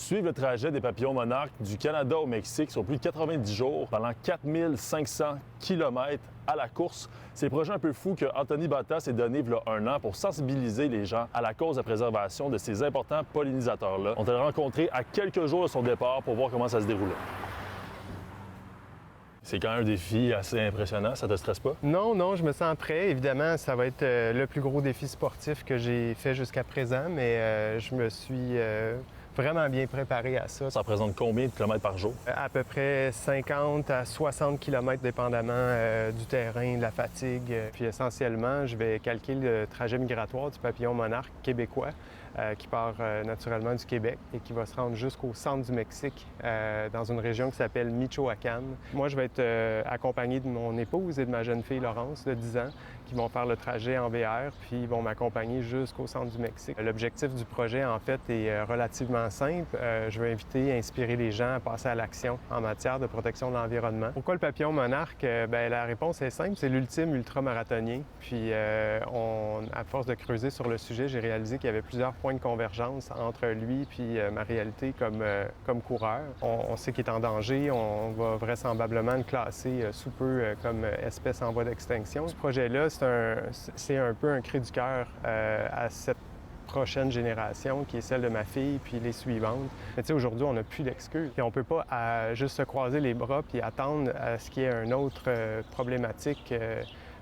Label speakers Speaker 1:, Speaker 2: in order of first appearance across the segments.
Speaker 1: Suivre le trajet des papillons monarques du Canada au Mexique sur plus de 90 jours pendant 4500 km à la course. C'est le projet un peu fou que Anthony Bottas s'est donné il y a un an pour sensibiliser les gens à la cause de préservation de ces importants pollinisateurs-là. On t'a rencontré à quelques jours de son départ pour voir comment ça se déroulait. C'est quand même un défi assez impressionnant, ça te stresse pas?
Speaker 2: Non, je me sens prêt. Évidemment, ça va être le plus gros défi sportif que j'ai fait jusqu'à présent, mais je me suis vraiment bien préparé à ça.
Speaker 1: Ça représente combien de kilomètres par jour?
Speaker 2: À peu près 50 à 60 km dépendamment du terrain, de la fatigue. Puis essentiellement, je vais calquer le trajet migratoire du papillon monarque québécois qui part naturellement du Québec et qui va se rendre jusqu'au centre du Mexique dans une région qui s'appelle Michoacán. Moi, je vais être accompagné de mon épouse et de ma jeune fille Laurence de 10 ans qui vont faire le trajet en VR puis ils vont m'accompagner jusqu'au centre du Mexique. L'objectif du projet, en fait, est relativement simple. Je veux inviter et inspirer les gens à passer à l'action en matière de protection de l'environnement. Pourquoi le papillon monarque? La réponse est simple, c'est l'ultime ultramarathonien. Puis à force de creuser sur le sujet, j'ai réalisé qu'il y avait plusieurs points de convergence entre lui puis ma réalité comme coureur. On sait qu'il est en danger, on va vraisemblablement le classer sous peu comme espèce en voie d'extinction. Ce projet-là, c'est un peu un cri du cœur à cette prochaine génération, qui est celle de ma fille, puis les suivantes. Mais tu sais, aujourd'hui, on n'a plus d'excuses. Puis on peut pas juste se croiser les bras puis attendre à ce qu'il y ait une autre problématique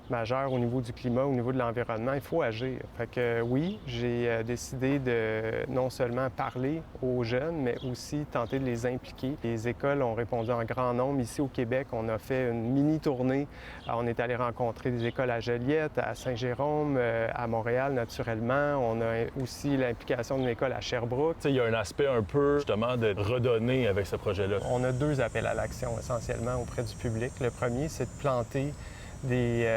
Speaker 2: majeure au niveau du climat, au niveau de l'environnement. Il faut agir. Fait que oui, j'ai décidé de non seulement parler aux jeunes, mais aussi tenter de les impliquer. Les écoles ont répondu en grand nombre. Ici au Québec, on a fait une mini-tournée. On est allé rencontrer des écoles à Joliette, à Saint-Jérôme, à Montréal, naturellement. On a aussi l'implication d'une école à Sherbrooke.
Speaker 1: Tu sais, il y a un aspect un peu, justement, de redonner avec ce projet-là.
Speaker 2: On a deux appels à l'action, essentiellement, auprès du public. Le premier, c'est de planter des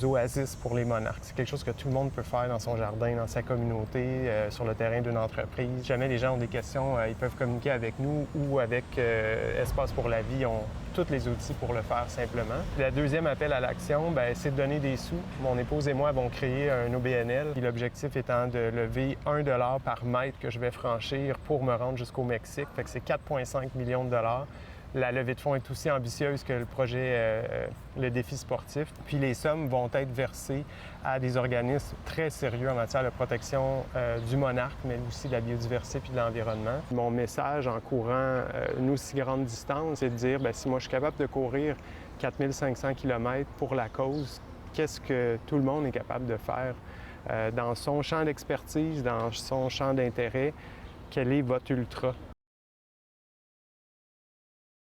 Speaker 2: oasis pour les monarques. C'est quelque chose que tout le monde peut faire dans son jardin, dans sa communauté, sur le terrain d'une entreprise. Si jamais les gens ont des questions, ils peuvent communiquer avec nous ou avec Espace pour la vie. Ils ont tous les outils pour le faire simplement. Le deuxième appel à l'action, c'est de donner des sous. Mon épouse et moi avons créé un OBNL. L'objectif étant de lever 1 $ par mètre que je vais franchir pour me rendre jusqu'au Mexique. Fait que c'est 4,5 millions de dollars. La levée de fonds est aussi ambitieuse que le projet, le défi sportif. Puis les sommes vont être versées à des organismes très sérieux en matière de protection du monarque, mais aussi de la biodiversité puis de l'environnement. Mon message en courant une aussi grande distance, c'est de dire, si moi je suis capable de courir 4500 km pour la cause, qu'est-ce que tout le monde est capable de faire dans son champ d'expertise, dans son champ d'intérêt? Quel est votre ultra?